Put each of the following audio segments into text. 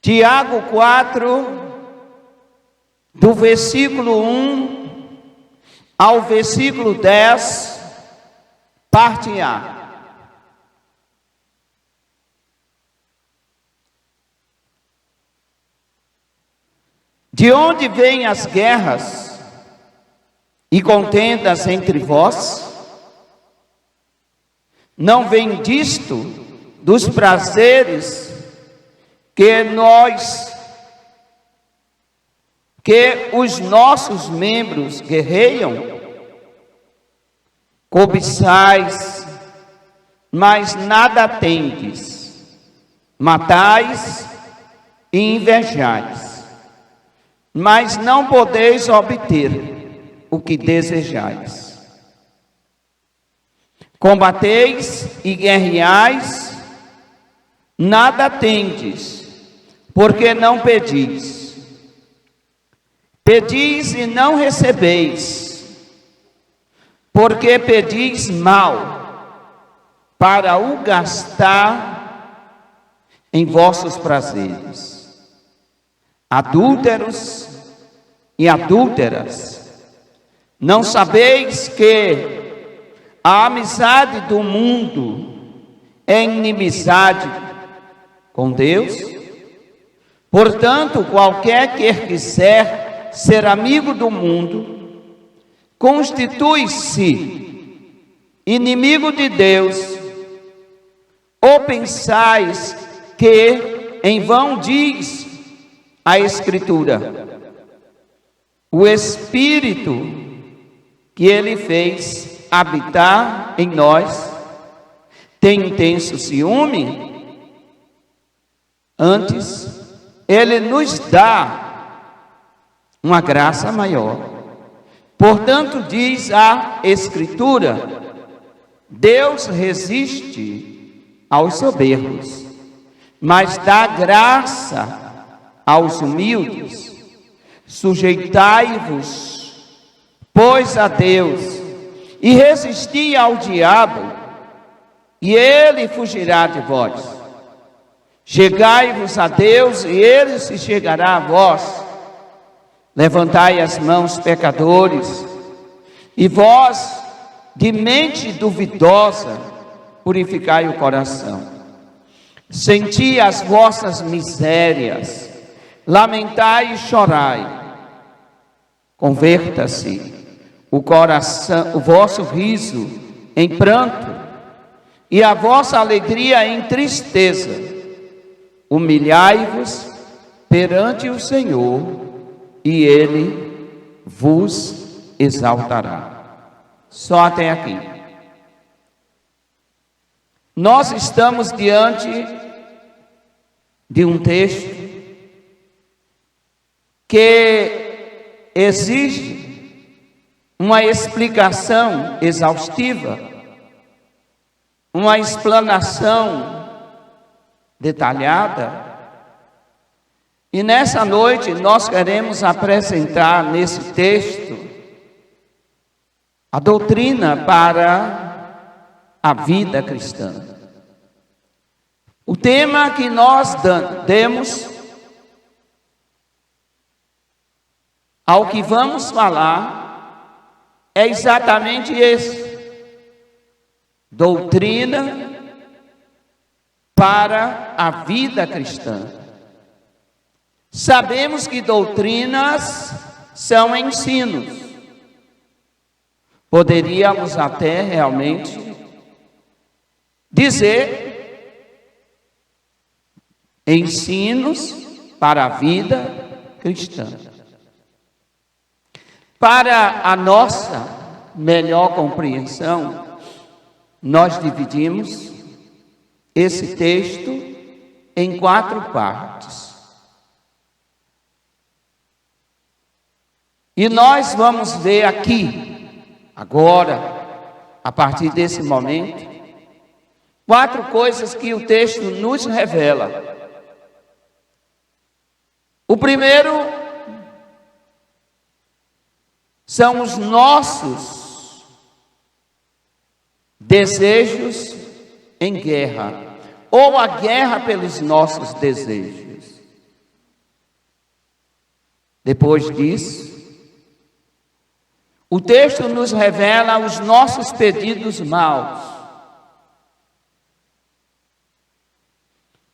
Tiago 4, do versículo 1 ao versículo 10, parte A. De onde vêm as guerras e contendas entre vós? Não vem disto dos prazeres que os nossos membros guerreiam? Cobiçais, mas nada tendes, matais e invejais, mas não podeis obter o que desejais. Combateis e guerreais, nada tendes, porque não pedis. Pedis e não recebeis, porque pedis mal, para o gastar em vossos prazeres. Adúlteros e adúlteras, não sabeis que a amizade do mundo é inimizade com Deus? Portanto, qualquer que quiser ser amigo do mundo, constitui-se inimigo de Deus. Ou pensais que em vão diz a Escritura: o Espírito que Ele fez habitar em nós tem intenso ciúme? Antes, Ele nos dá uma graça maior. Portanto, diz a Escritura: Deus resiste aos soberbos, mas dá graça aos humildes. Sujeitai-vos, pois, a Deus, e resisti ao diabo, e ele fugirá de vós. Chegai-vos a Deus, e ele se chegará a vós. Levantai as mãos, pecadores, e vós, de mente duvidosa, purificai o coração. Senti as vossas misérias, lamentai e chorai. Converta-se o vosso riso em pranto, e a vossa alegria em tristeza. Humilhai-vos perante o Senhor, e Ele vos exaltará. Só até aqui. Nós estamos diante de um texto que exige uma explicação exaustiva, uma explanação detalhada. E nessa noite nós queremos apresentar nesse texto a doutrina para a vida cristã. O tema que nós demos ao que vamos falar é exatamente esse: doutrina para a vida cristã. Sabemos que doutrinas são ensinos. Poderíamos até realmente dizer ensinos para a vida cristã. Para a nossa melhor compreensão, nós dividimos esse texto em 4 partes. E nós vamos ver aqui, agora, a partir desse momento, 4 coisas que o texto nos revela. O primeiro são os nossos desejos em guerra, ou a guerra pelos nossos desejos. Depois disso, o texto nos revela os nossos pedidos maus.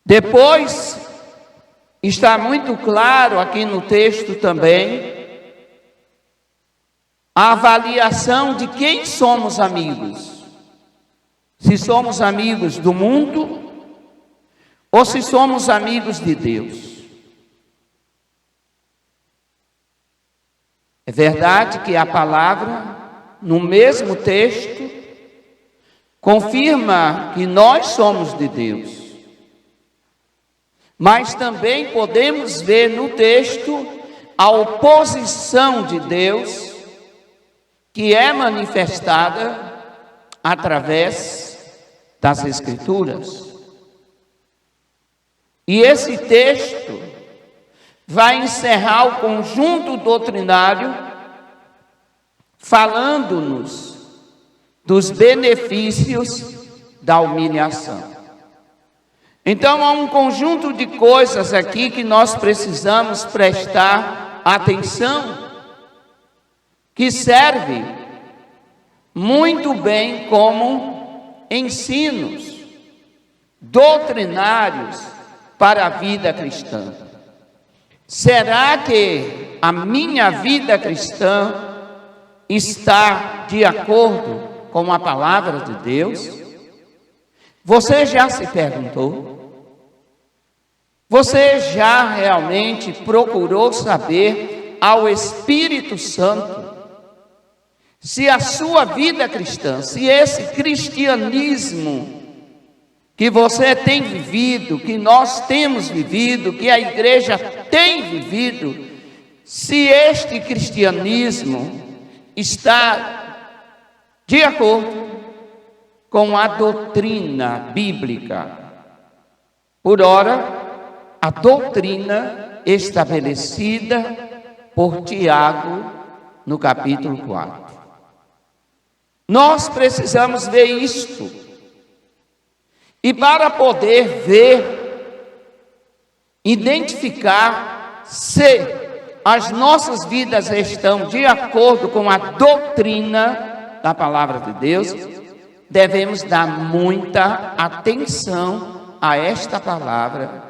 Depois, está muito claro aqui no texto também, a avaliação de quem somos amigos. Se somos amigos do mundo ou se somos amigos de Deus. É verdade que a palavra, no mesmo texto, confirma que nós somos de Deus. Mas também podemos ver no texto a oposição de Deus, que é manifestada através das Escrituras. E esse texto vai encerrar o conjunto doutrinário falando-nos dos benefícios da humilhação. Então, há um conjunto de coisas aqui que nós precisamos prestar atenção, que serve muito bem como ensinos doutrinários para a vida cristã. Será que a minha vida cristã está de acordo com a palavra de Deus? Você já se perguntou? Você já realmente procurou saber ao Espírito Santo se a sua vida cristã, se esse cristianismo que você tem vivido, que nós temos vivido, que a igreja tem vivido, se este cristianismo está de acordo com a doutrina bíblica? Por ora, a doutrina estabelecida por Tiago no capítulo 4. Nós precisamos ver isto. E para poder ver, identificar se as nossas vidas estão de acordo com a doutrina da palavra de Deus, devemos dar muita atenção a esta palavra,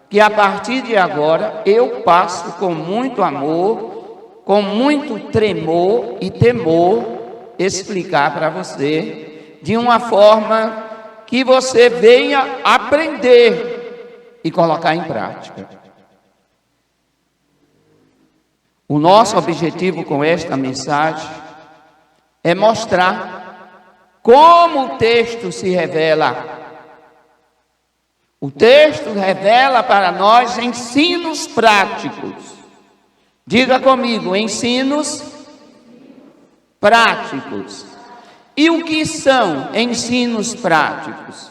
que a partir de agora eu passo com muito amor, com muito tremor e temor, explicar para você, de uma forma que você venha aprender e colocar em prática. O nosso objetivo com esta mensagem é mostrar como o texto se revela. O texto revela para nós ensinos práticos. Diga comigo, ensinos práticos. E o que são ensinos práticos?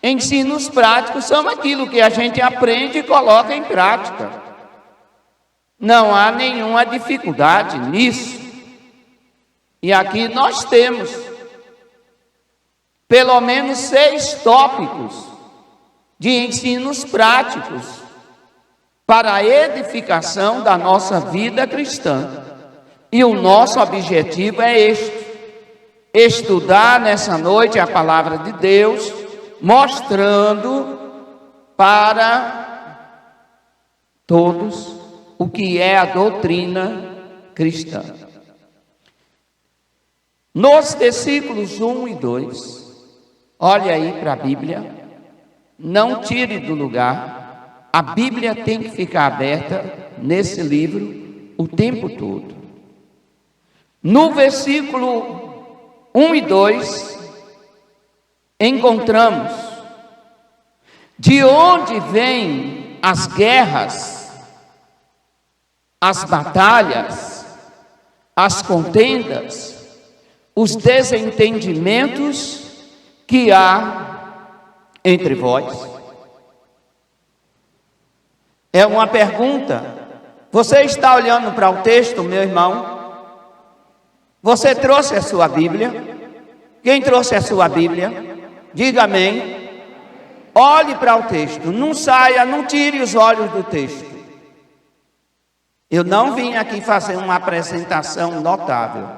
Ensinos práticos são aquilo que a gente aprende e coloca em prática. Não há nenhuma dificuldade nisso. E aqui nós temos pelo menos 6 tópicos de ensinos práticos para a edificação da nossa vida cristã. E o nosso objetivo é este: estudar nessa noite a palavra de Deus, mostrando para todos o que é a doutrina cristã. Nos versículos 1 e 2, olhe aí para a Bíblia, não tire do lugar, a Bíblia tem que ficar aberta nesse livro o tempo todo. No versículo 1 e 2, encontramos de onde vêm as guerras, as batalhas, as contendas, os desentendimentos que há entre vós. É uma pergunta. Você está olhando para o texto, meu irmão? Você trouxe a sua Bíblia? Quem trouxe a sua Bíblia? Diga amém. Olhe para o texto, não saia, não tire os olhos do texto. Eu não vim aqui fazer uma apresentação notável.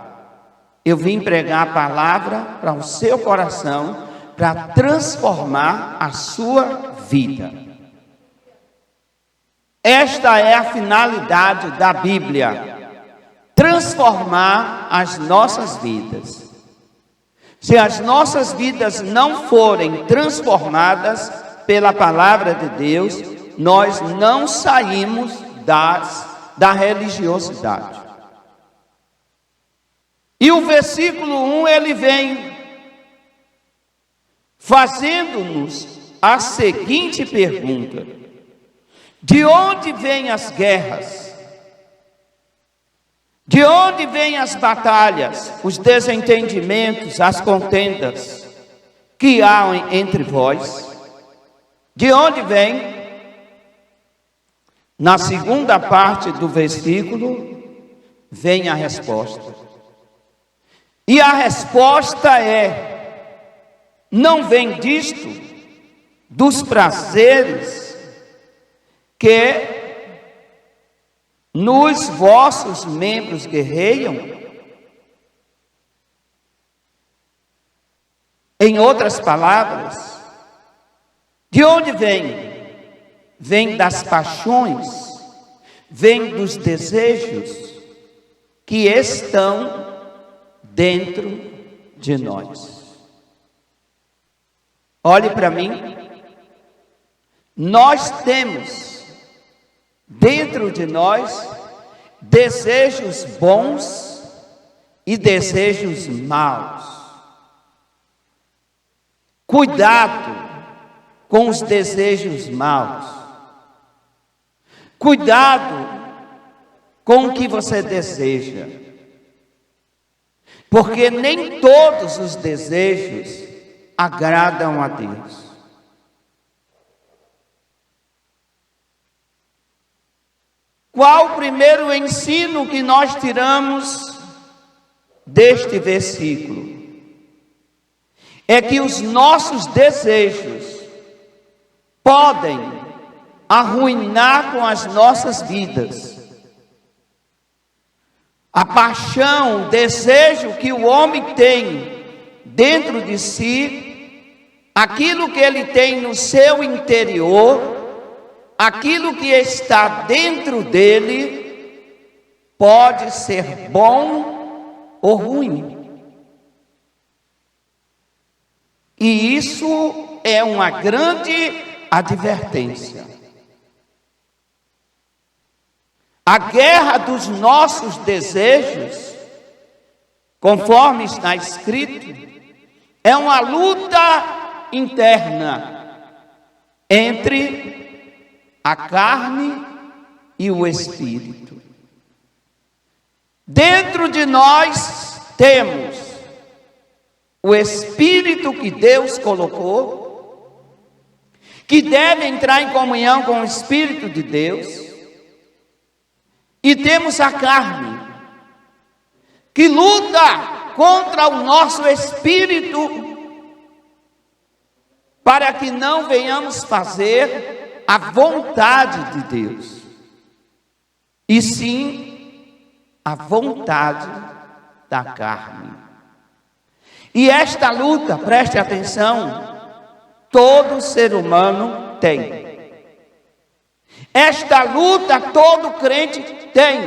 Eu vim pregar a palavra para o seu coração, para transformar a sua vida. Esta é a finalidade da Bíblia: transformar as nossas vidas. Se as nossas vidas não forem transformadas pela palavra de Deus, nós não saímos da religiosidade. E o versículo 1, ele vem fazendo-nos a seguinte pergunta: de onde vêm as guerras? De onde vêm as batalhas, os desentendimentos, as contendas que há entre vós? De onde vem? Na segunda parte do versículo, vem a resposta. E a resposta é: não vem disto, dos prazeres que nos vossos membros guerreiam? Em outras palavras, de onde vem? Vem das paixões, vem dos desejos que estão dentro de nós. Olhe para mim. Nós temos dentro de nós desejos bons e desejos maus. Cuidado com os desejos maus. Cuidado com o que você deseja. Porque nem todos os desejos agradam a Deus. Qual o primeiro ensino que nós tiramos deste versículo? É que os nossos desejos podem arruinar com as nossas vidas. A paixão, o desejo que o homem tem dentro de si, aquilo que ele tem no seu interior, aquilo que está dentro dele, pode ser bom ou ruim. E isso é uma grande advertência. A guerra dos nossos desejos, conforme está escrito, é uma luta interna entre a carne e o espírito. Dentro de nós temos o espírito que Deus colocou, que deve entrar em comunhão com o Espírito de Deus. E temos a carne, que luta contra o nosso espírito, para que não venhamos fazer a vontade de Deus, e sim a vontade da carne. E esta luta, preste atenção, todo ser humano tem. Esta luta todo crente tem.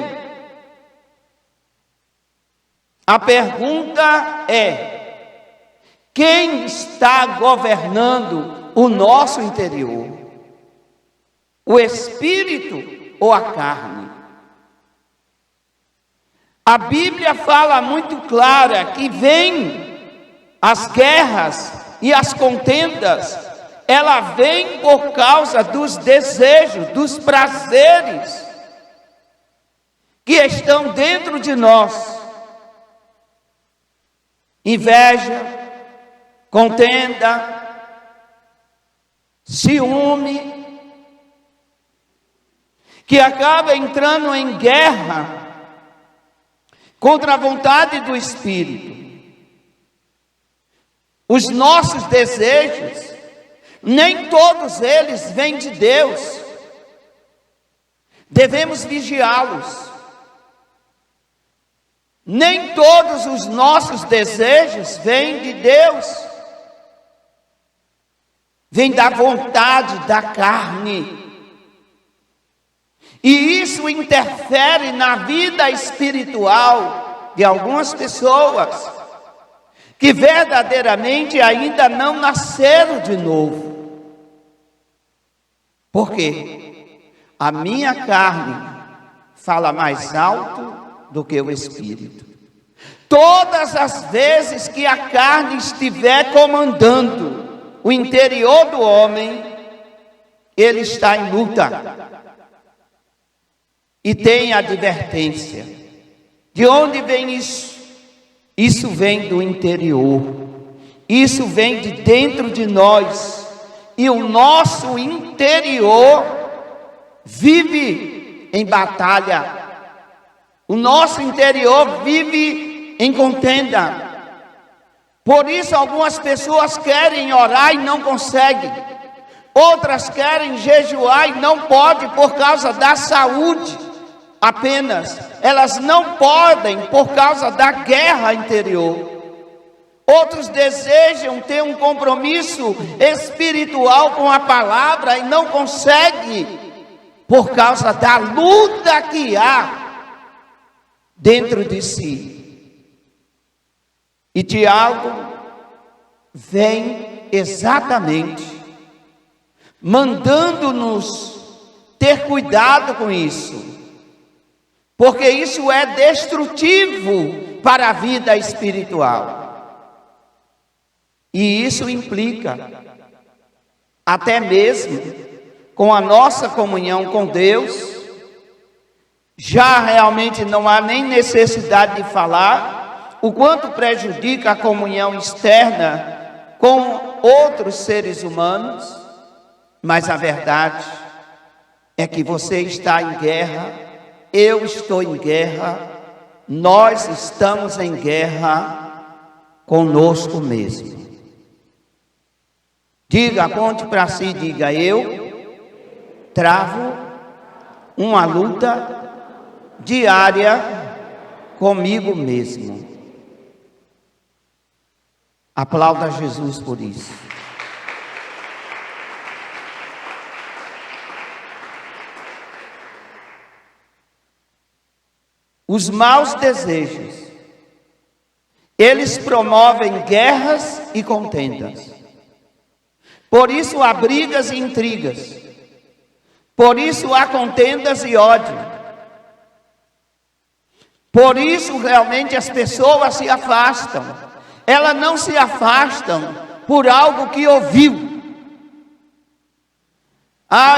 A pergunta é: quem está governando o nosso interior? O espírito ou a carne? A Bíblia fala muito clara que vem as guerras e as contendas, ela vem por causa dos desejos, dos prazeres que estão dentro de nós. Inveja, contenda, ciúme, que acaba entrando em guerra contra a vontade do Espírito. Os nossos desejos, nem todos eles vêm de Deus. devemos vigiá-los. Nem todos os nossos desejos vêm de Deus, vêm da vontade da carne. E isso interfere na vida espiritual de algumas pessoas que verdadeiramente ainda não nasceram de novo. Por quê? A minha carne fala mais alto do que o Espírito. Todas as vezes que a carne estiver comandando o interior do homem, ele está em luta. E tem advertência. De onde vem isso? Isso vem do interior. Isso vem de dentro de nós. E o nosso interior vive em batalha. O nosso interior vive em contenda. Por isso algumas pessoas querem orar e não conseguem. Outras querem jejuar e não podem por causa da saúde. Apenas, elas não podem por causa da guerra interior. Outros desejam ter um compromisso espiritual com a palavra e não conseguem por causa da luta que há dentro de si. E Tiago vem exatamente mandando-nos ter cuidado com isso. Porque isso é destrutivo para a vida espiritual. E isso implica, até mesmo com a nossa comunhão com Deus, já realmente não há nem necessidade de falar, o quanto prejudica a comunhão externa com outros seres humanos, mas a verdade é que você está em guerra, eu estou em guerra, nós estamos em guerra conosco mesmo. Diga, aponte para si, diga, eu travo uma luta diária comigo mesmo. Aplauda Jesus por isso. Os maus desejos, eles promovem guerras e contendas. Por isso há brigas e intrigas. Por isso há contendas e ódio. Por isso realmente as pessoas se afastam. Elas não se afastam por algo que ouviu.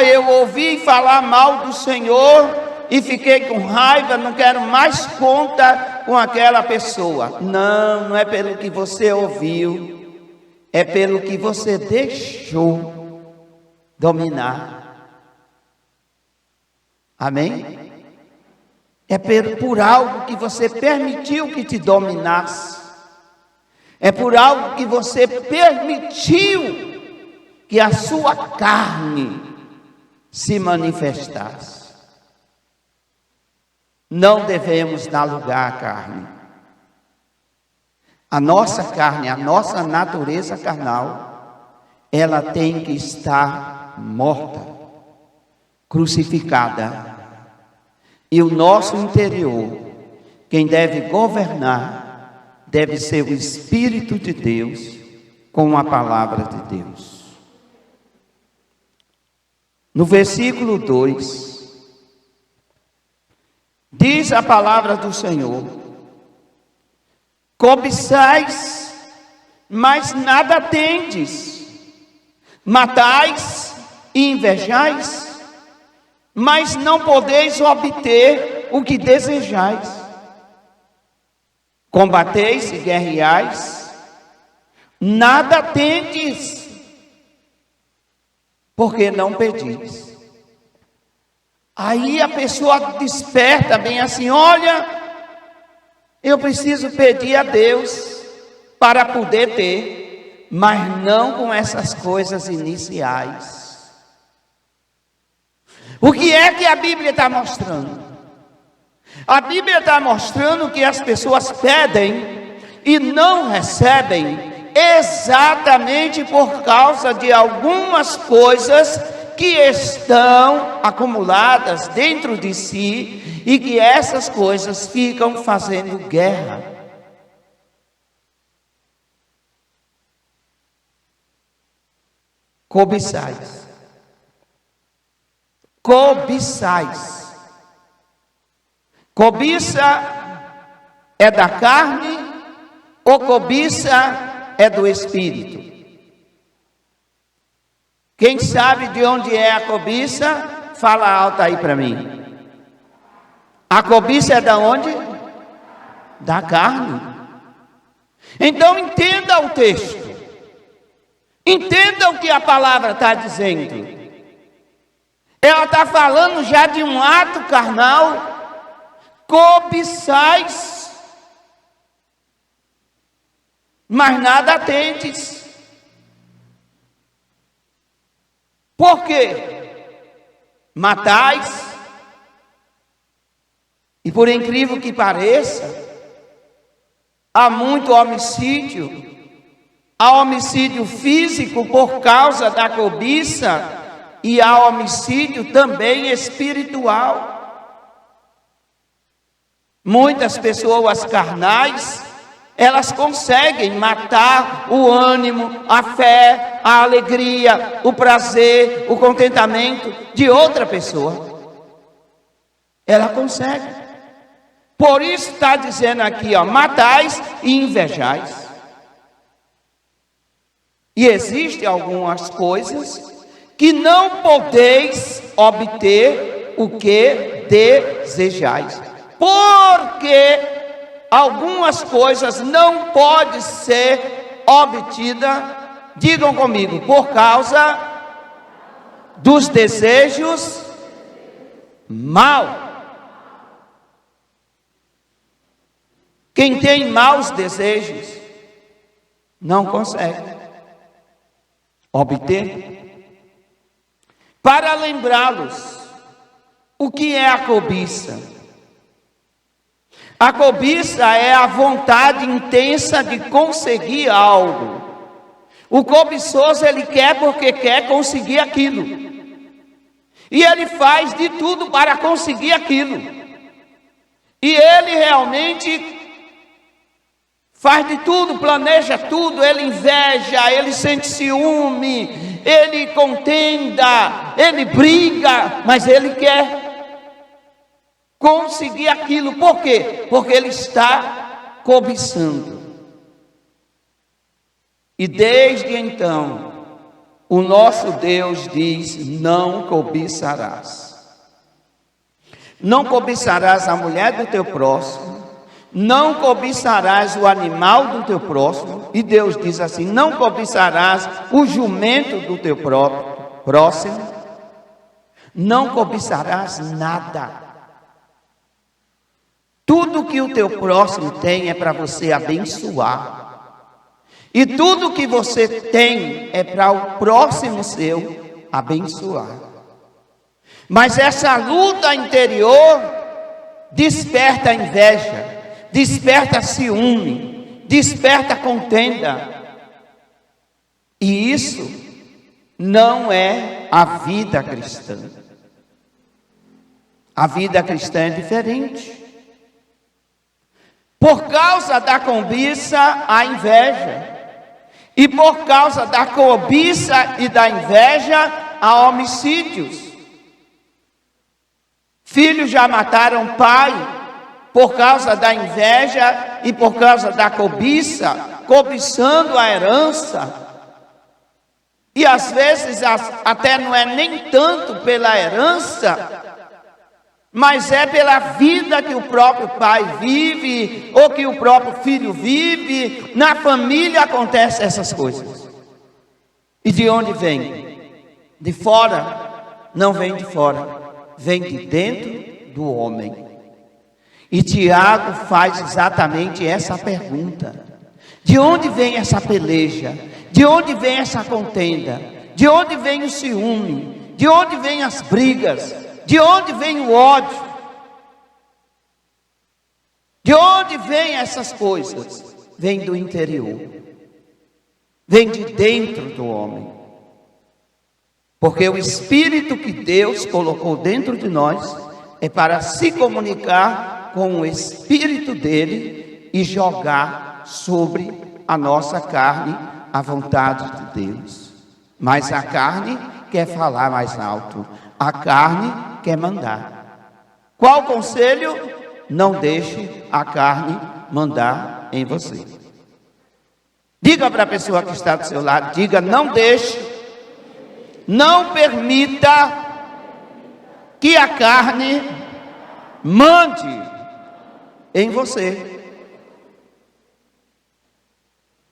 Eu ouvi falar mal do Senhor e fiquei com raiva, não quero mais conta com aquela pessoa. Não, não é pelo que você ouviu, é pelo que você deixou dominar. Amém? É por algo que você permitiu que te dominasse. É por algo que você permitiu que a sua carne se manifestasse. Não devemos dar lugar à carne. A nossa carne, a nossa natureza carnal, ela tem que estar morta, crucificada. E o nosso interior, quem deve governar, deve ser o Espírito de Deus com a palavra de Deus. No versículo 2, diz a palavra do Senhor: cobiçais, mas nada tendes, matais e invejais, mas não podeis obter o que desejais. Combateis e guerreais, nada tendes, porque não pedis. Aí a pessoa desperta bem assim: olha, eu preciso pedir a Deus para poder ter, mas não com essas coisas iniciais. O que é que a Bíblia está mostrando? A Bíblia está mostrando que as pessoas pedem e não recebem exatamente por causa de algumas coisas que estão acumuladas dentro de si e que essas coisas ficam fazendo guerra. Cobiçais. Cobiçais. Cobiça é da carne ou cobiça é do espírito? Quem sabe de onde é a cobiça, fala alto aí para mim. A cobiça é da onde? Da carne. Então entenda o texto. Entenda o que a palavra está dizendo. Ela está falando já de um ato carnal. Cobiçais, mas nada tendes. Por quê? Matais, e por incrível que pareça, há muito homicídio. Há homicídio físico por causa da cobiça, e há homicídio também espiritual. Muitas pessoas carnais, elas conseguem matar o ânimo, a fé, a alegria, o prazer, o contentamento de outra pessoa. Ela consegue. Por isso está dizendo aqui, ó, matais e invejais. E existem algumas coisas que não podeis obter o que desejais. Porque algumas coisas não podem ser obtidas, digam comigo, por causa dos desejos maus. Quem tem maus desejos não consegue obter. Para lembrá-los, o que é a cobiça? A cobiça é a vontade intensa de conseguir algo. O cobiçoso, ele quer porque quer conseguir aquilo. E ele faz de tudo para conseguir aquilo. E ele realmente faz de tudo, planeja tudo, ele inveja, ele sente ciúme, ele contenda, ele briga, mas ele quer conseguir aquilo. Por quê? Porque ele está cobiçando. E desde então, o nosso Deus diz: não cobiçarás. Não cobiçarás a mulher do teu próximo, não cobiçarás o animal do teu próximo. E Deus diz assim: não cobiçarás o jumento do teu próximo, não cobiçarás nada. Tudo que o teu próximo tem é para você abençoar. E tudo que você tem é para o próximo seu abençoar. Mas essa luta interior desperta inveja, desperta ciúme, desperta contenda. E isso não é a vida cristã. A vida cristã é diferente. Por causa da cobiça, a inveja. E por causa da cobiça e da inveja, há homicídios. Filhos já mataram pai por causa da inveja e por causa da cobiça, cobiçando a herança. E às vezes até não é nem tanto pela herança, mas é pela vida que o próprio pai vive, ou que o próprio filho vive. Na família acontecem essas coisas. E de onde vem? De fora? Não vem de fora, vem de dentro do homem. E Tiago faz exatamente essa pergunta: de onde vem essa peleja? De onde vem essa contenda? De onde vem o ciúme? De onde vem as brigas? De onde vem o ódio? De onde vem essas coisas? Vem do interior. Vem de dentro do homem. Porque o Espírito que Deus colocou dentro de nós é para se comunicar com o Espírito dele e jogar sobre a nossa carne a vontade de Deus. Mas a carne quer falar mais alto. A carne quer mandar. Qual conselho? Não deixe a carne mandar em você. Diga para a pessoa que está do seu lado, diga, não deixe, não permita que a carne mande em você.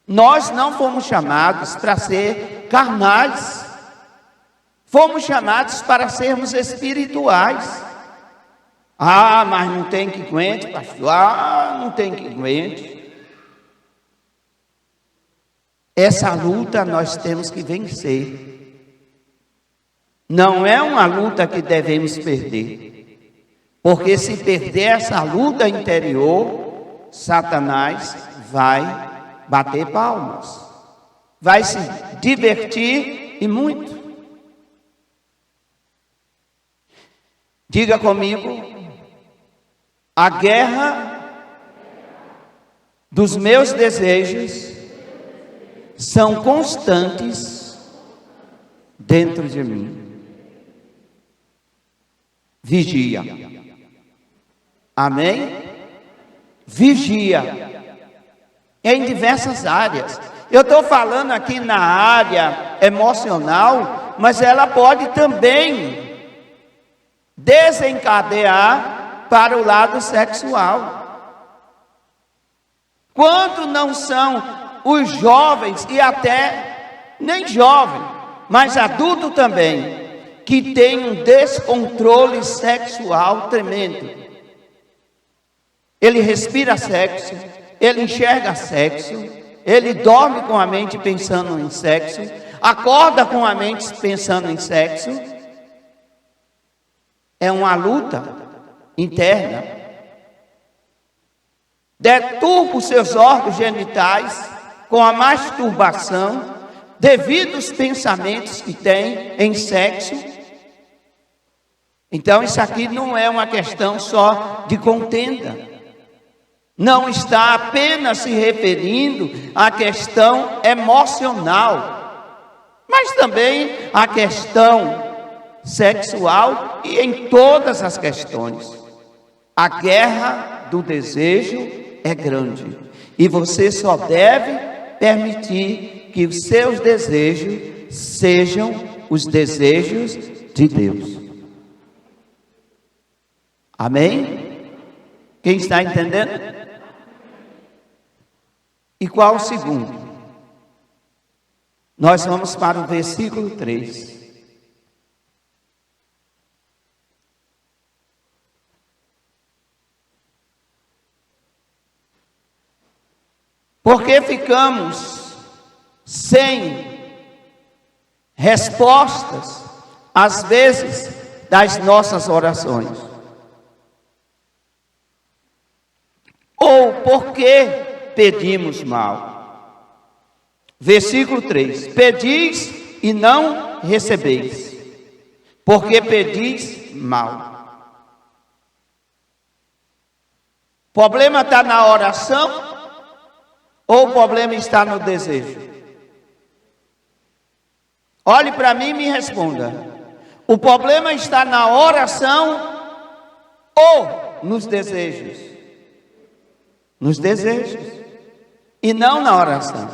Nós não fomos chamados para ser carnais. Fomos chamados para sermos espirituais. Ah, mas não tem que aguente, pastor. Ah, não tem que aguente. Essa luta nós temos que vencer. Não é uma luta que devemos perder. Porque se perder essa luta interior, Satanás vai bater palmas. Vai se divertir e muito. Diga comigo, a guerra dos meus desejos são constantes dentro de mim. Vigia. Amém? Vigia. Em diversas áreas. Eu estou falando aqui na área emocional, mas ela pode também desencadear para o lado sexual. Quando não são os jovens, e até nem jovem, mas adulto também, que tem um descontrole sexual tremendo. Ele respira sexo, ele enxerga sexo, ele dorme com a mente pensando em sexo, acorda com a mente pensando em sexo. É uma luta interna. Deturpa os seus órgãos genitais com a masturbação, devido aos pensamentos que tem em sexo. Então isso aqui não é uma questão só de contenda. Não está apenas se referindo à questão emocional, mas também à questão sexual e em todas as questões. A guerra do desejo é grande e você só deve permitir que os seus desejos sejam os desejos de Deus. Amém? Quem está entendendo? E qual o segundo? Nós vamos para o versículo 3. Porque ficamos sem respostas, às vezes, das nossas orações. Ou porque pedimos mal. Versículo 3. Pedis e não recebeis, porque pedis mal. O problema está na oração? Ou o problema está no desejo? Olhe para mim e me responda. O problema está na oração ou nos desejos? Nos desejos. E não na oração.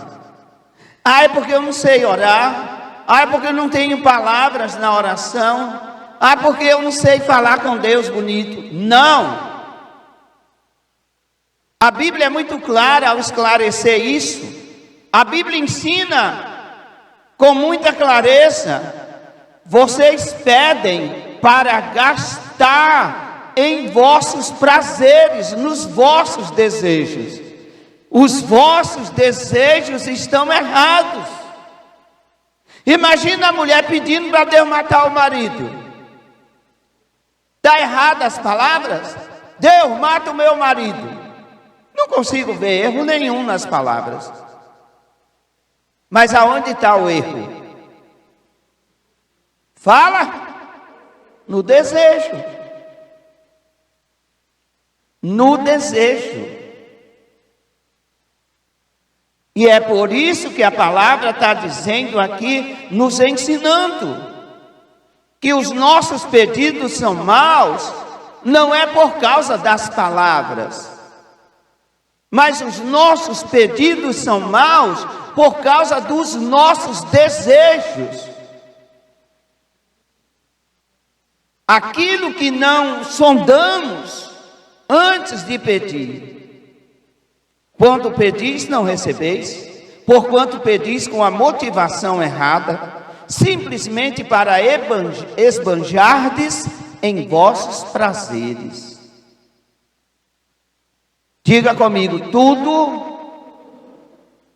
Ah, é porque eu não sei orar. Ah, é porque eu não tenho palavras na oração. Ah, porque eu não sei falar com Deus bonito. Não. A Bíblia é muito clara ao esclarecer isso. A Bíblia ensina com muita clareza. Vocês pedem para gastar em vossos prazeres, nos vossos desejos. Os vossos desejos estão errados. Imagina a mulher pedindo para Deus matar o marido. Está errada as palavras? Deus, mata o meu marido. Não consigo ver erro nenhum nas palavras. Mas aonde está o erro? Fala no desejo. No desejo. E é por isso que a palavra está dizendo aqui, nos ensinando, que os nossos pedidos são maus, não é por causa das palavras, mas os nossos pedidos são maus por causa dos nossos desejos. Aquilo que não sondamos antes de pedir. Quando pedis, não recebeis, porquanto pedis com a motivação errada, simplesmente para esbanjardes em vossos prazeres. Diga comigo, tudo.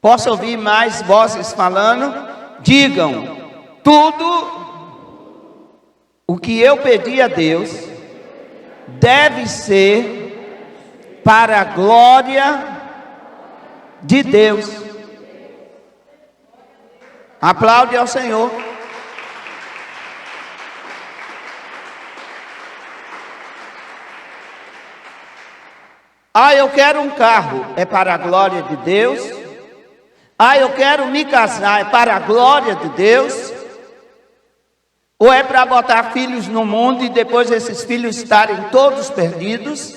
Posso ouvir mais vozes falando? Digam, tudo o que eu pedi a Deus deve ser para a glória de Deus. Aplaude ao Senhor. Eu quero um carro, é para a glória de Deus. Eu quero me casar, é para a glória de Deus. Ou é para botar filhos no mundo e depois esses filhos estarem todos perdidos?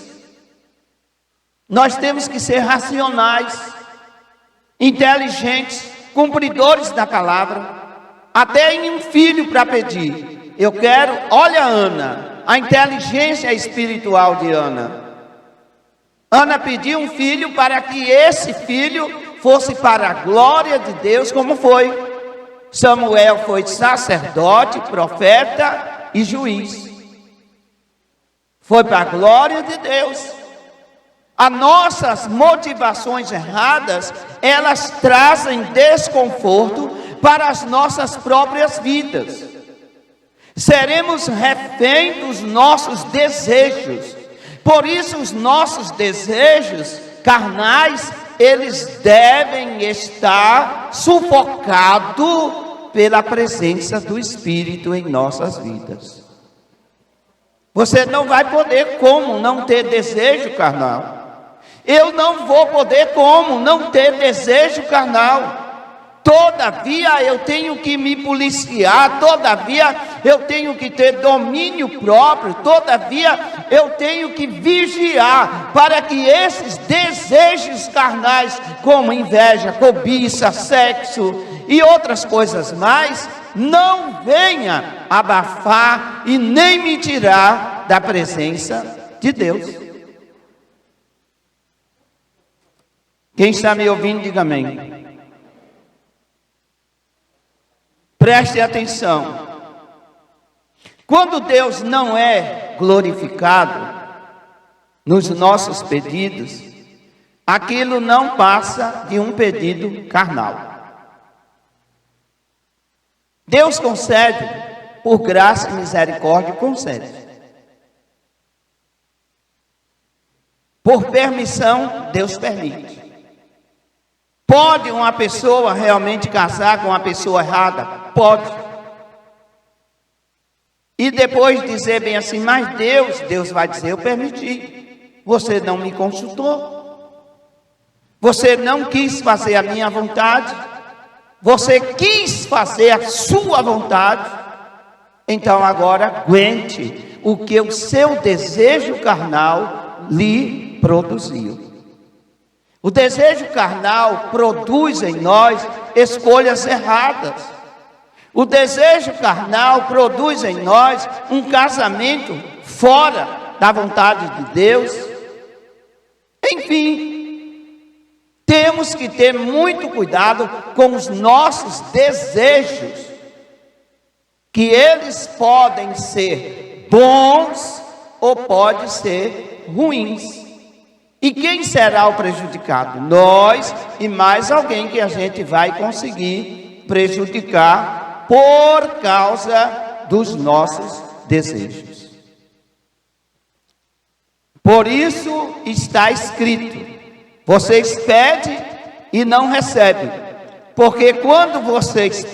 Nós temos que ser racionais, inteligentes, cumpridores da palavra. Até em um filho para pedir. Eu quero, olha Ana, a inteligência espiritual de Ana. Ana pediu um filho para que esse filho fosse para a glória de Deus, como foi. Samuel foi sacerdote, profeta e juiz. Foi para a glória de Deus. As nossas motivações erradas, elas trazem desconforto para as nossas próprias vidas. Seremos refém dos nossos desejos. Por isso os nossos desejos carnais, eles devem estar sufocados pela presença do Espírito em nossas vidas. Você não vai poder como não ter desejo carnal. Eu não vou poder como não ter desejo carnal. Todavia eu tenho que me policiar, todavia eu tenho que ter domínio próprio, todavia eu tenho que vigiar para que esses desejos carnais, como inveja, cobiça, sexo e outras coisas mais, não venha abafar e nem me tirar da presença de Deus. Quem está me ouvindo, diga amém. Preste atenção. Quando Deus não é glorificado nos nossos pedidos, aquilo não passa de um pedido carnal. Deus concede, por graça e misericórdia, concede. Por permissão, Deus permite. Pode uma pessoa realmente casar com uma pessoa errada? Pode. E depois dizer bem assim, mas Deus vai dizer, eu permiti. Você não me consultou. Você não quis fazer a minha vontade. Você quis fazer a sua vontade. Então agora aguente o que o seu desejo carnal lhe produziu. O desejo carnal produz em nós escolhas erradas. O desejo carnal produz em nós um casamento fora da vontade de Deus. Enfim, temos que ter muito cuidado com os nossos desejos, que eles podem ser bons ou podem ser ruins. E quem será o prejudicado? Nós e mais alguém que a gente vai conseguir prejudicar por causa dos nossos desejos. Por isso está escrito: vocês pedem e não recebem, porque quando vocês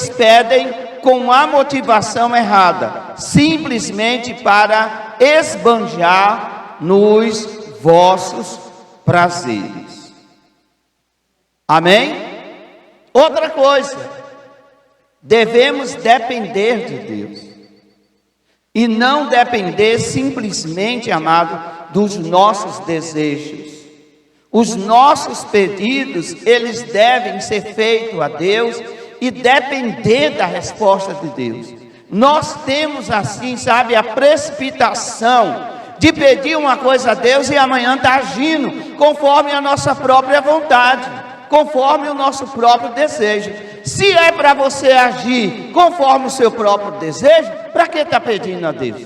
pedem com a motivação errada, simplesmente para esbanjar nos vossos prazeres. Amém? Outra coisa, devemos depender de Deus, e não depender simplesmente, amado, dos nossos desejos. Os nossos pedidos, eles devem ser feitos a Deus e depender da resposta de Deus. Nós temos assim, sabe, a precipitação de pedir uma coisa a Deus e amanhã está agindo conforme a nossa própria vontade, conforme o nosso próprio desejo. Se é para você agir conforme o seu próprio desejo, para que está pedindo a Deus?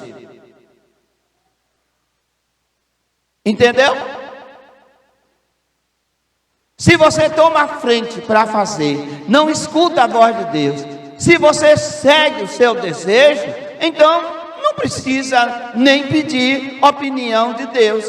Entendeu? Se você toma a frente para fazer, não escuta a voz de Deus, se você segue o seu desejo, então não precisa nem pedir opinião de Deus.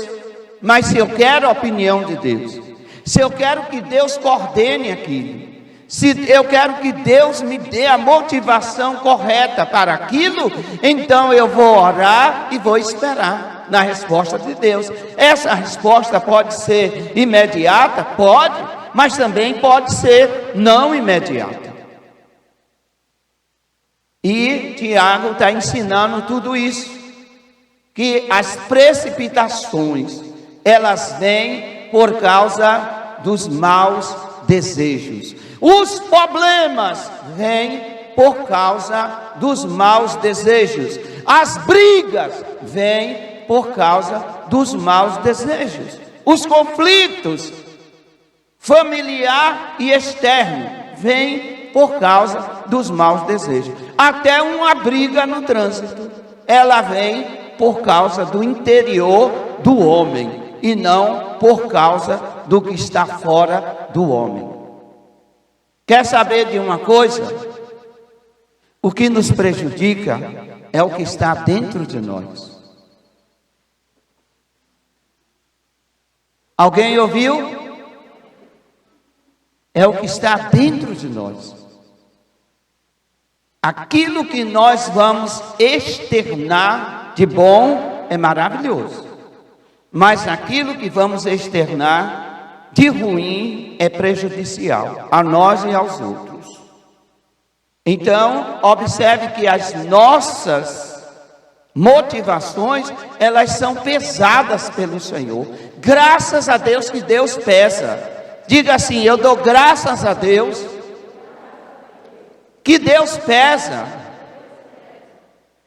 Mas se eu quero a opinião de Deus, se eu quero que Deus coordene aquilo, se eu quero que Deus me dê a motivação correta para aquilo, então eu vou orar e vou esperar na resposta de Deus. Essa resposta pode ser imediata, pode, mas também pode ser não imediata. E Tiago está ensinando tudo isso, que as precipitações, elas vêm por causa dos maus desejos. Os problemas vêm por causa dos maus desejos. As brigas vêm por causa dos maus desejos. Os conflitos familiar e externo vêm por causa dos maus desejos. Até uma briga no trânsito, ela vem por causa do interior do homem e não por causa do que está fora do homem. Quer saber de uma coisa? O que nos prejudica é o que está dentro de nós. Alguém ouviu? É o que está dentro de nós. Aquilo que nós vamos externar de bom é maravilhoso, mas aquilo que vamos externar de ruim é prejudicial a nós e aos outros. Então, observe que as nossas motivações, elas são pesadas pelo Senhor. Graças a Deus que Deus pesa. Diga assim: eu dou graças a Deus que Deus pesa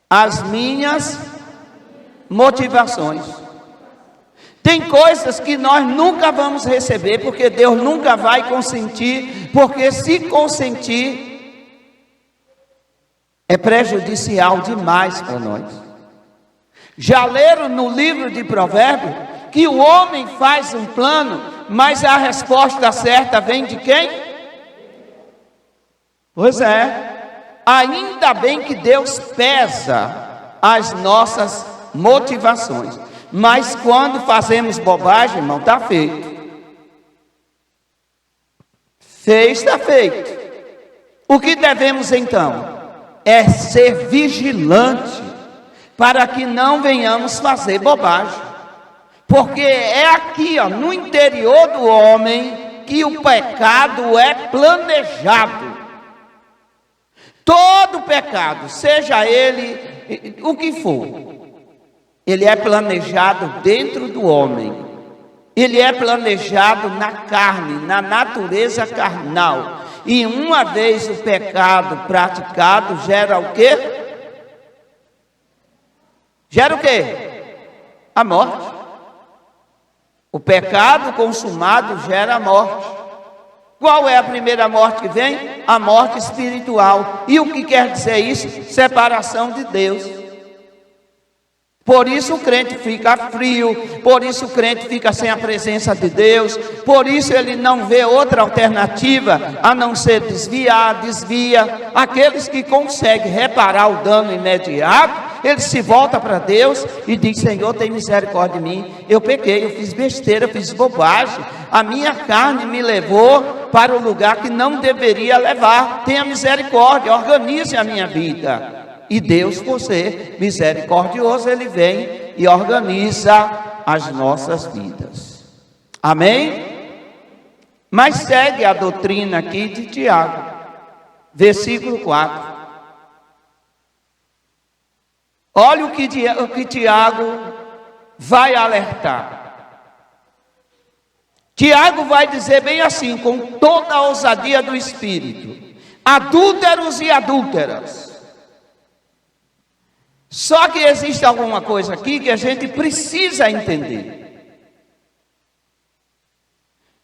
as minhas motivações. Tem coisas que nós nunca vamos receber, porque Deus nunca vai consentir, porque se consentir, é prejudicial demais para nós. Já leram no livro de Provérbios que o homem faz um plano, mas a resposta certa vem de quem? Pois é, ainda bem que Deus pesa as nossas motivações. Mas quando fazemos bobagem, irmão, está feito. Fez, está feito. O que devemos então? É ser vigilante, para que não venhamos fazer bobagem. Porque é aqui, ó, no interior do homem, que o pecado é planejado. Todo pecado, seja ele o que for, ele é planejado dentro do homem. Ele é planejado na carne, na natureza carnal. E uma vez o pecado praticado, gera o quê? Gera o quê? A morte. O pecado consumado gera a morte. Qual é a primeira morte que vem? A morte espiritual. E o que quer dizer isso? Separação de Deus. Por isso o crente fica frio, por isso o crente fica sem a presença de Deus, por isso ele não vê outra alternativa a não ser desvia. Aqueles que conseguem reparar o dano imediato, ele se volta para Deus e diz: Senhor, tem misericórdia de mim, eu pequei, eu fiz besteira, eu fiz bobagem, a minha carne me levou para o lugar que não deveria levar, tenha misericórdia, organize a minha vida. E Deus, por ser misericordioso, ele vem e organiza as nossas vidas. Amém? Mas segue a doutrina aqui de Tiago, versículo 4. Olha o que Tiago vai alertar. Tiago vai dizer bem assim, com toda a ousadia do Espírito: adúlteros e adúlteras. Só que existe alguma coisa aqui que a gente precisa entender.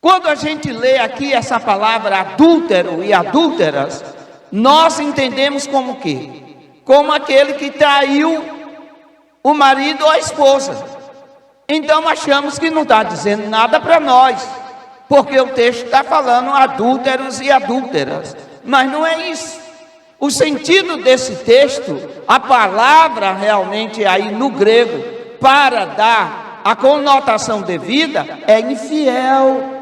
Quando a gente lê aqui essa palavra adúltero e adúlteras, nós entendemos como o quê? Como aquele que traiu o marido ou a esposa. Então achamos que não está dizendo nada para nós, porque o texto está falando adúlteros e adúlteras, mas não é isso. O sentido desse texto, a palavra realmente aí no grego, para dar a conotação devida, é infiel.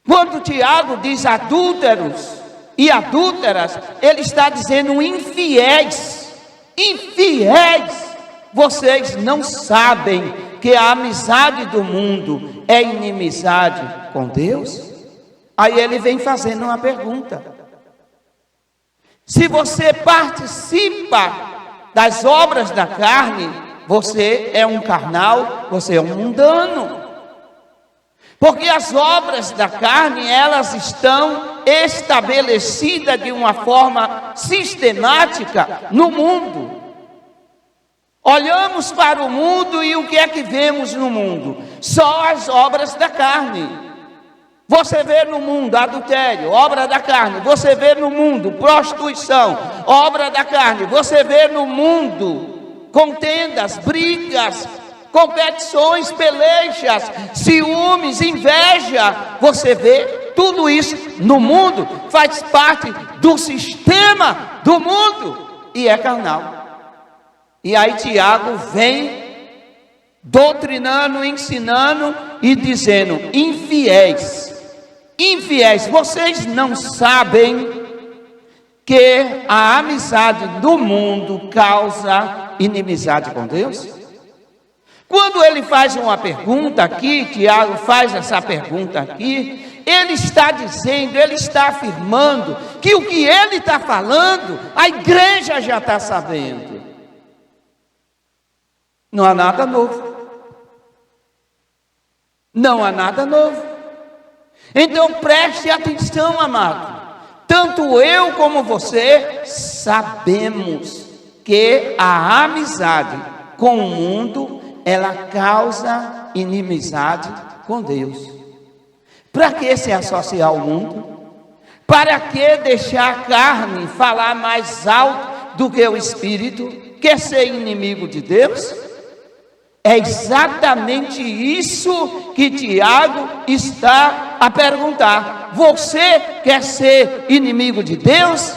Quando Tiago diz adúlteros e adúlteras, ele está dizendo infiéis. Infiéis. Vocês não sabem que a amizade do mundo é inimizade com Deus? Aí ele vem fazendo uma pergunta: se você participa das obras da carne, você é um carnal, você é um mundano. Porque as obras da carne, elas estão estabelecidas de uma forma sistemática no mundo. Olhamos para o mundo e o que é que vemos no mundo? Só as obras da carne. Você vê no mundo adultério, obra da carne. Você vê no mundo prostituição, obra da carne. Você vê no mundo contendas, brigas, competições, pelejas, ciúmes, inveja. Você vê tudo isso no mundo, faz parte do sistema do mundo e é carnal. E aí Tiago vem doutrinando, ensinando e dizendo: infiéis, infiéis, vocês não sabem que a amizade do mundo causa inimizade com Deus? Quando ele faz uma pergunta aqui, Tiago faz essa pergunta aqui, ele está dizendo, ele está afirmando que o que ele está falando, a igreja já está sabendo. Não há nada novo. Não há nada novo. Então preste atenção, amado. Tanto eu como você sabemos que a amizade com o mundo, ela causa inimizade com Deus. Para que se associar ao mundo? Para que deixar a carne falar mais alto do que o Espírito? Quer ser inimigo de Deus? É exatamente isso que Tiago está a perguntar. Você quer ser inimigo de Deus?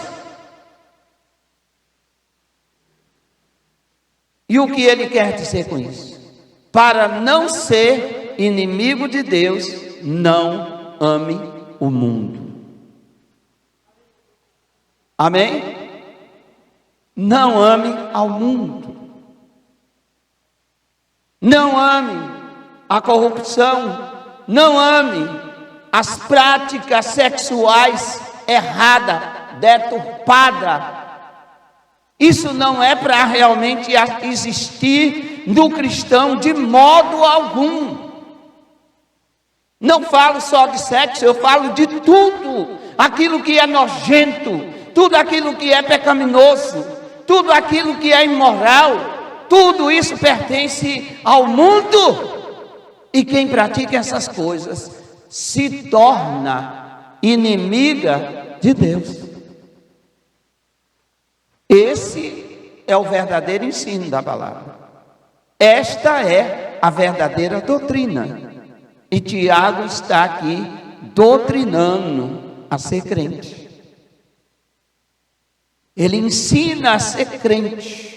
E o que ele quer dizer com isso? Para não ser inimigo de Deus, não ame o mundo. Amém? Não ame ao mundo. Não ame a corrupção. Não ame as práticas sexuais erradas, deturpadas. Isso não é para realmente existir no cristão de modo algum. Não falo só de sexo, eu falo de tudo aquilo que é nojento, tudo aquilo que é pecaminoso, tudo aquilo que é imoral. Tudo isso pertence ao mundo. E quem pratica essas coisas se torna inimiga de Deus. Esse é o verdadeiro ensino da palavra. Esta é a verdadeira doutrina. E Tiago está aqui doutrinando a ser crente. Ele ensina a ser crente.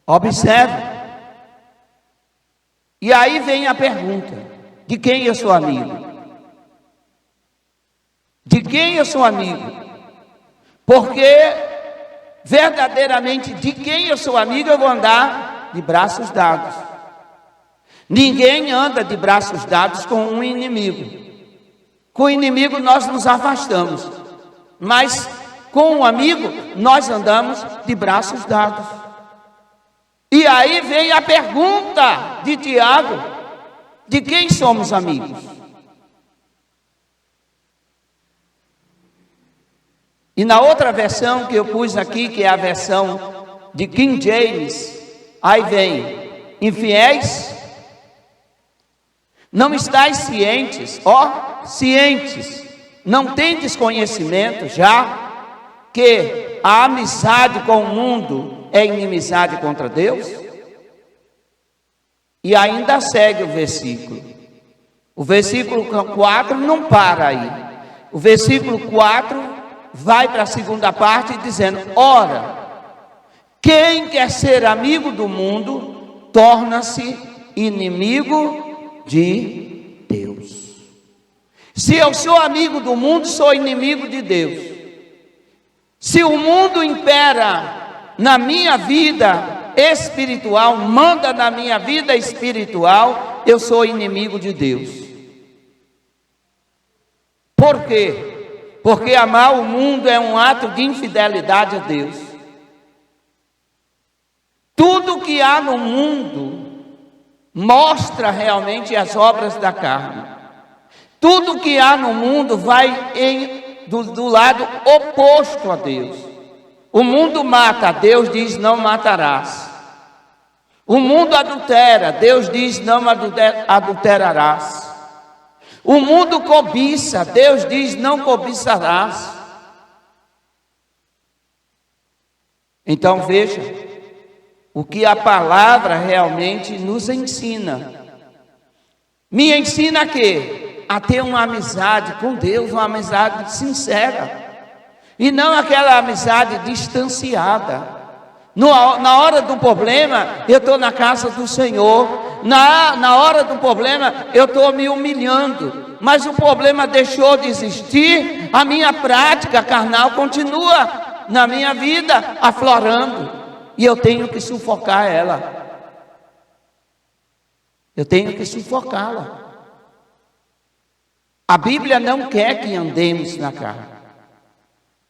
Observe. E aí vem a pergunta: de quem eu sou amigo? De quem eu sou amigo? Porque verdadeiramente de quem eu sou amigo eu vou andar de braços dados. Ninguém anda de braços dados com um inimigo. Com o inimigo nós nos afastamos, mas com um amigo nós andamos de braços dados. E aí vem a pergunta de Tiago: de quem somos amigos? E na outra versão que eu pus aqui, que é a versão de King James, aí vem: infiéis, não estáis cientes, cientes, não tendes conhecimento já que a amizade com o mundo é inimizade contra Deus? E ainda segue o versículo. O versículo 4 não para aí. O versículo 4 vai para a segunda parte dizendo: ora, quem quer ser amigo do mundo torna-se inimigo de Deus. Se eu sou amigo do mundo, sou inimigo de Deus. Se o mundo impera na minha vida espiritual, manda na minha vida espiritual, eu sou inimigo de Deus. Por quê? Porque amar o mundo é um ato de infidelidade a Deus. Tudo que há no mundo mostra realmente as obras da carne. Tudo que há no mundo vai do lado oposto a Deus. O mundo mata, Deus diz: não matarás. O mundo adultera, Deus diz: não adulterarás. O mundo cobiça, Deus diz: não cobiçarás. Então veja o que a palavra realmente nos ensina. Me ensina a quê? A ter uma amizade com Deus, uma amizade sincera, e não aquela amizade distanciada. Na hora do problema, eu estou na casa do Senhor. Na hora do problema, eu estou me humilhando. Mas o problema deixou de existir, a minha prática carnal continua na minha vida, aflorando. E eu tenho que sufocar ela. Eu tenho que sufocá-la. A Bíblia não quer que andemos na carne.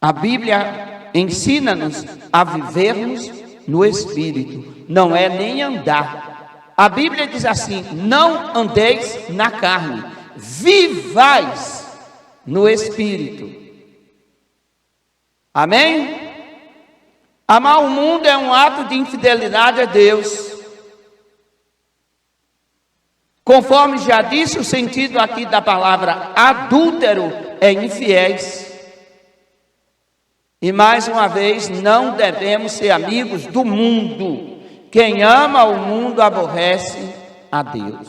A Bíblia ensina-nos a vivermos no Espírito. Não é nem andar. A Bíblia diz assim: não andeis na carne, vivais no Espírito. Amém? Amar o mundo é um ato de infidelidade a Deus. Conforme já disse, o sentido aqui da palavra adúltero é infiéis. E mais uma vez, não devemos ser amigos do mundo. Quem ama o mundo aborrece a Deus.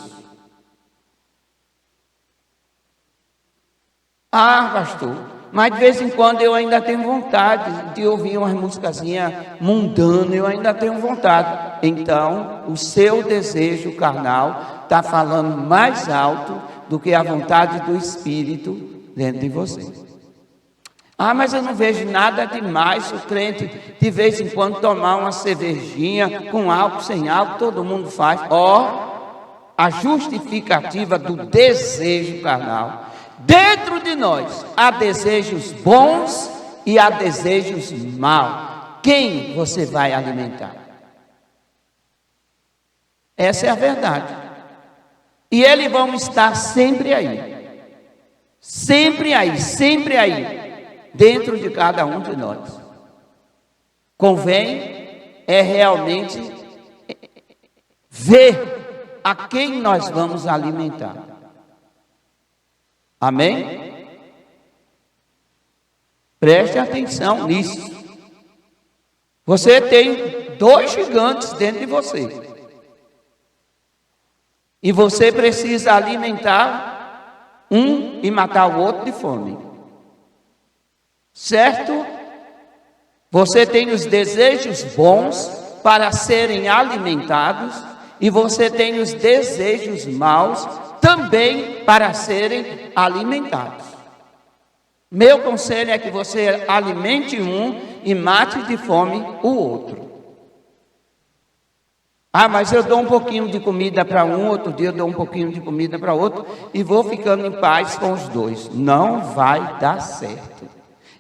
Ah, pastor, mas de vez em quando eu ainda tenho vontade de ouvir umas musicazinhas mundanas, eu ainda tenho vontade. Então, o seu desejo carnal está falando mais alto do que a vontade do Espírito dentro de você. Ah, mas eu não vejo nada demais o crente de vez em quando tomar uma cervejinha com álcool, sem álcool, todo mundo faz. A justificativa do desejo carnal. Dentro de nós há desejos bons e há desejos maus. Quem você vai alimentar? Essa é a verdade. E eles vão estar sempre aí. Sempre aí, sempre aí. Dentro de cada um de nós. Convém realmente ver a quem nós vamos alimentar. Amém? Preste atenção nisso. Você tem 2 gigantes dentro de você. E você precisa alimentar um e matar o outro de fome. Certo? Você tem os desejos bons para serem alimentados e você tem os desejos maus também para serem alimentados. Meu conselho é que você alimente um e mate de fome o outro. Ah, mas eu dou um pouquinho de comida para um, outro dia eu dou um pouquinho de comida para outro e vou ficando em paz com os dois. Não vai dar certo.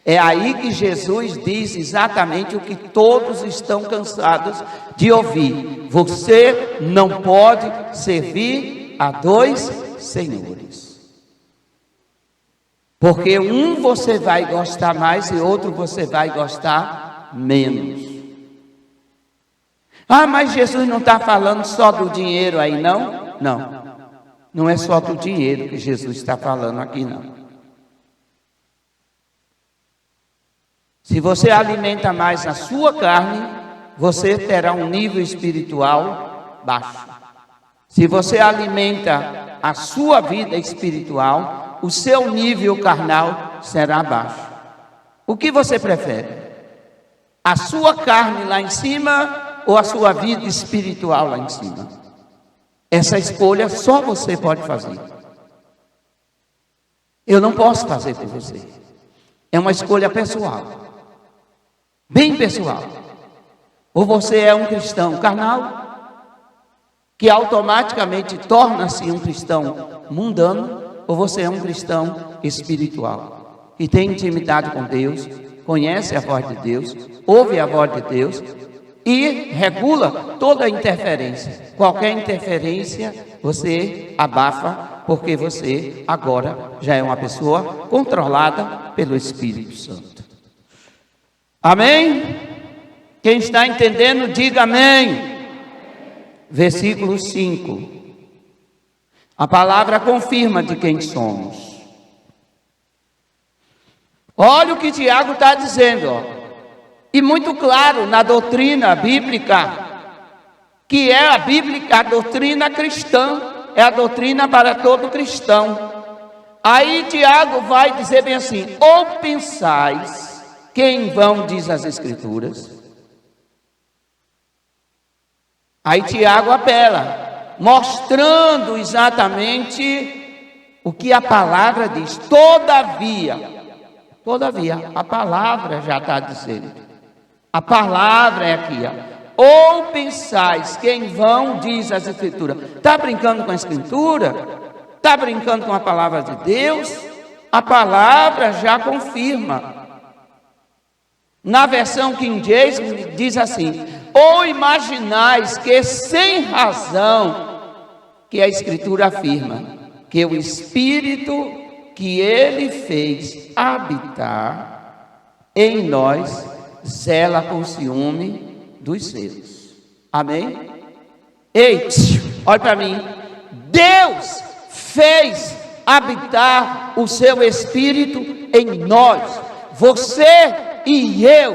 É aí que Jesus diz exatamente o que todos estão cansados de ouvir. Você não pode servir a dois senhores. Porque um você vai gostar mais e outro você vai gostar menos. Ah, mas Jesus não está falando só do dinheiro aí, não? Não. Não é só do dinheiro que Jesus está falando aqui, não. Se você alimenta mais a sua carne, você terá um nível espiritual baixo. Se você alimenta a sua vida espiritual, o seu nível carnal será baixo. O que você prefere? A sua carne lá em cima ou a sua vida espiritual lá em cima? Essa escolha só você pode fazer. Eu não posso fazer por você. É uma escolha pessoal. Bem pessoal. Ou você é um cristão carnal, que automaticamente torna-se um cristão mundano, ou você é um cristão espiritual, que tem intimidade com Deus, conhece a voz de Deus, ouve a voz de Deus e regula toda interferência. Qualquer interferência você abafa, porque você agora já é uma pessoa controlada pelo Espírito Santo. Amém? Quem está entendendo, diga amém. Versículo 5. A palavra confirma de quem somos. Olha o que Tiago está dizendo, ó. E muito claro na doutrina bíblica, que é a doutrina cristã, é a doutrina para todo cristão. Aí Tiago vai dizer bem assim: ou pensais que em vão diz as Escrituras. Aí Tiago apela, mostrando exatamente o que a palavra diz. Todavia, a palavra já está dizendo. A palavra é aqui, ó. Ou pensais que em vão diz as Escrituras. Está brincando com a Escritura? Está brincando com a palavra de Deus? A palavra já confirma. Na versão King James diz assim: ou imaginais que sem razão, que a Escritura afirma, que o Espírito que Ele fez habitar em nós, zela com ciúme dos seus. Amém? Ei, olha para mim. Deus fez habitar o seu Espírito em nós. Você e eu,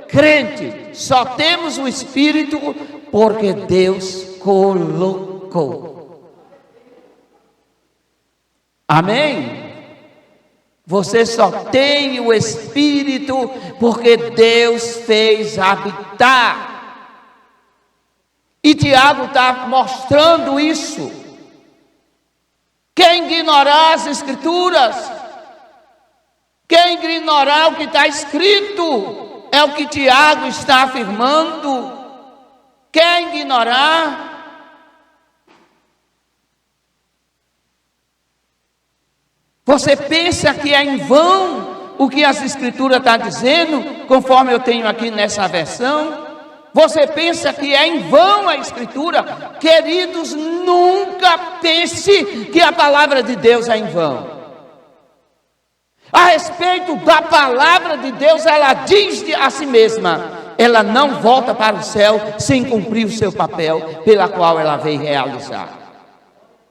crente, só temos o Espírito porque Deus colocou. Amém? Você só tem o Espírito porque Deus fez habitar. E Tiago está mostrando isso. Quem ignorar as Escrituras, quem ignorar o que está escrito, é o que Tiago está afirmando. Quem ignorar, você pensa que é em vão o que as Escrituras estão dizendo, conforme eu tenho aqui nessa versão? Você pensa que é em vão a Escritura? Queridos, nunca pense que a palavra de Deus é em vão. A respeito da palavra de Deus, ela diz a si mesma: ela não volta para o céu sem cumprir o seu papel pela qual ela veio realizar.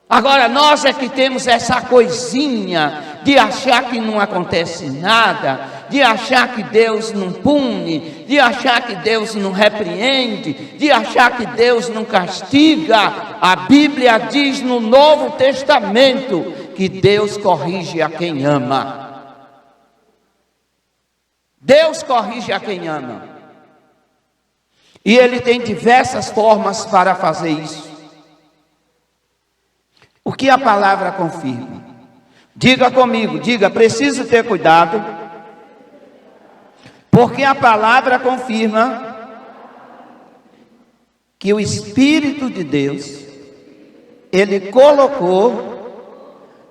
Agora, nós é que temos essa coisinha de achar que não acontece nada, de achar que Deus não pune, de achar que Deus não repreende, de achar que Deus não castiga. A Bíblia diz no Novo Testamento que Deus corrige a quem ama. Deus corrige a quem ama. E Ele tem diversas formas para fazer isso. O que a palavra confirma? Diga comigo, diga, preciso ter cuidado, porque a palavra confirma que o Espírito de Deus, Ele colocou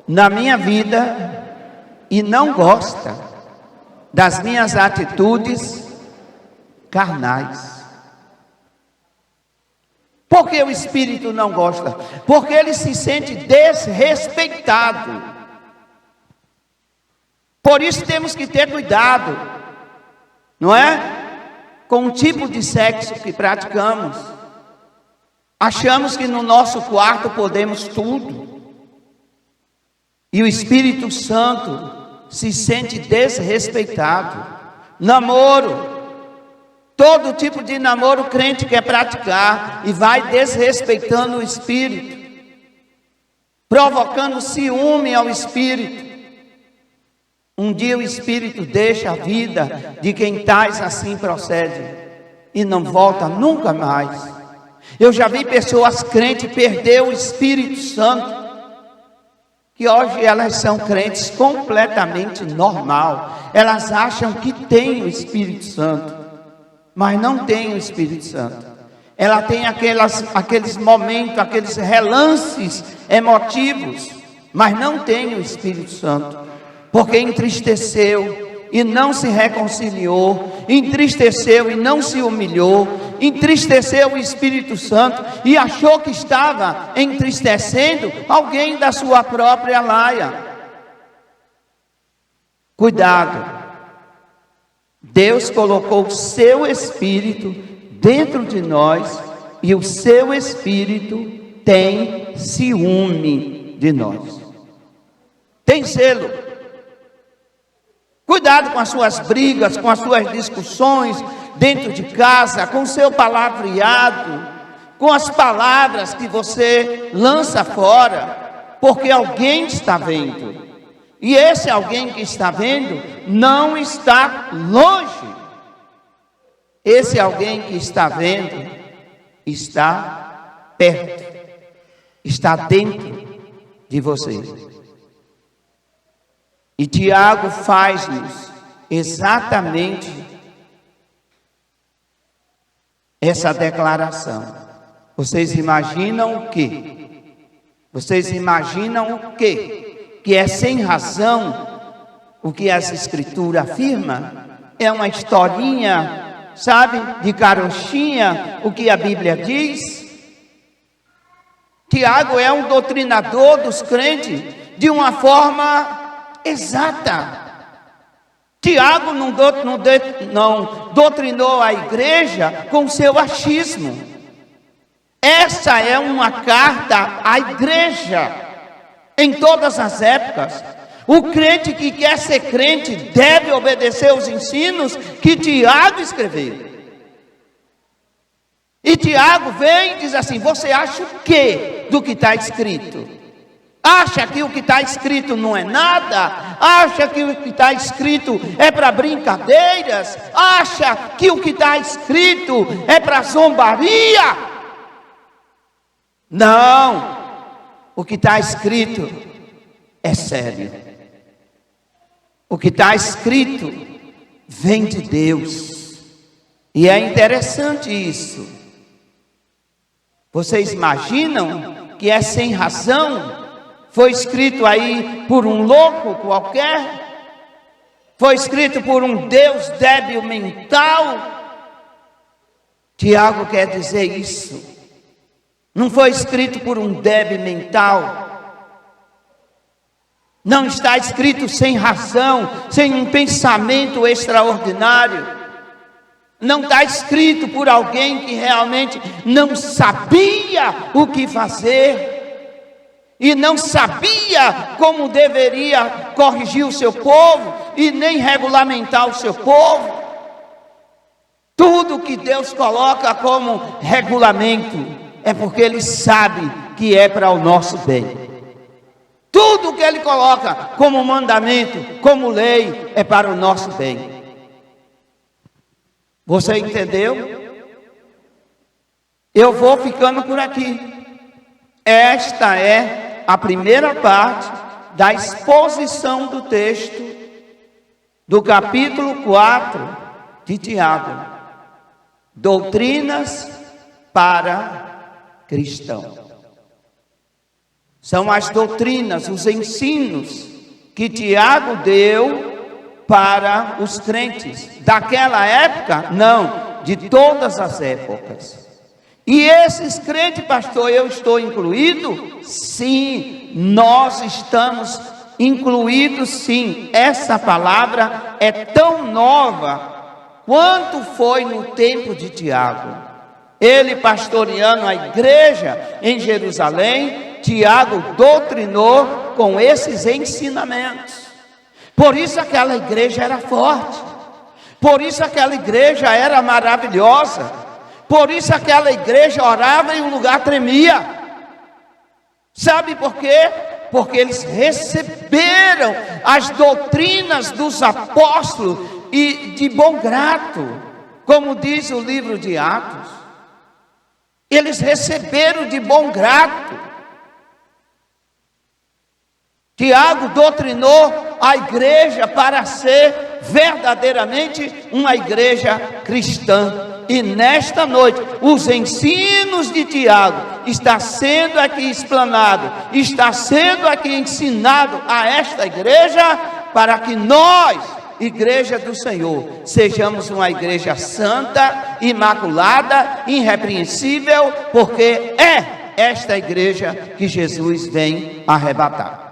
na minha vida e não gosta das minhas atitudes carnais. Por que o Espírito não gosta? Porque ele se sente desrespeitado. Por isso temos que ter cuidado, não é? Com o tipo de sexo que praticamos. Achamos que no nosso quarto podemos tudo. E o Espírito Santo se sente desrespeitado. Namoro. Todo tipo de namoro o crente quer praticar e vai desrespeitando o Espírito, provocando ciúme ao Espírito. Um dia o Espírito deixa a vida de quem tais assim procede e não volta nunca mais. Eu já vi pessoas crentes perder o Espírito Santo, que hoje elas são crentes completamente normal. Elas acham que têm o Espírito Santo, mas não tem o Espírito Santo. Ela tem aqueles momentos, aqueles relances emotivos, mas não tem o Espírito Santo, porque entristeceu e não se reconciliou, entristeceu e não se humilhou, entristeceu o Espírito Santo e achou que estava entristecendo alguém da sua própria laia. Cuidado. Deus colocou o seu Espírito dentro de nós e o seu Espírito tem ciúme de nós. Tem zelo. Cuidado com as suas brigas, com as suas discussões dentro de casa, com o seu palavreado, com as palavras que você lança fora, porque alguém está vendo. E esse alguém que está vendo não está longe. Esse alguém que está vendo está perto, está dentro de você. E Tiago faz-nos exatamente essa declaração. Vocês imaginam o quê? Vocês imaginam o quê? Que é sem razão o que essa escritura afirma? É uma historinha, sabe, de carochinha, o que a Bíblia diz? Tiago é um doutrinador dos crentes de uma forma exata. Tiago não doutrinou a igreja com seu achismo. Essa é uma carta à igreja. Em todas as épocas, o crente que quer ser crente deve obedecer os ensinos que Tiago escreveu. E Tiago vem e diz assim: você acha o que do que está escrito? Acha que o que está escrito não é nada? Acha que o que está escrito é para brincadeiras? Acha que o que está escrito é para zombaria? Não! O que está escrito é sério. O que está escrito vem de Deus. E é interessante isso. Vocês imaginam que é sem razão? Foi escrito aí por um louco qualquer? Foi escrito por um Deus débil mental? Tiago quer dizer isso. Não foi escrito por um débil mental. Não está escrito sem razão, sem um pensamento extraordinário. Não está escrito por alguém que realmente não sabia o que fazer e não sabia como deveria corrigir o seu povo e nem regulamentar o seu povo. Tudo que Deus coloca como regulamento é porque Ele sabe que é para o nosso bem. Tudo que ele coloca como mandamento, como lei, é para o nosso bem. Você entendeu? Eu vou ficando por aqui. Esta é a primeira parte da exposição do texto do capítulo 4 de Tiago. Doutrinas para cristãos. São as doutrinas, os ensinos que Tiago deu para os crentes. Daquela época, não, de todas as épocas. E esses crentes, pastor, eu estou incluído? Sim, nós estamos incluídos sim. Essa palavra é tão nova quanto foi no tempo de Tiago. Ele pastoreando a igreja em Jerusalém, Tiago doutrinou com esses ensinamentos. Por isso aquela igreja era forte. Por isso aquela igreja era maravilhosa. Por isso aquela igreja orava e o lugar tremia. Sabe por quê? Porque eles receberam as doutrinas dos apóstolos e de bom grado, como diz o livro de Atos. Eles receberam de bom grado. Tiago doutrinou a igreja para ser verdadeiramente uma igreja cristã. E nesta noite, os ensinos de Tiago está sendo aqui explanado, está sendo aqui ensinado a esta igreja, para que nós, igreja do Senhor, sejamos uma igreja santa, imaculada, irrepreensível, porque é esta igreja que Jesus vem arrebatar.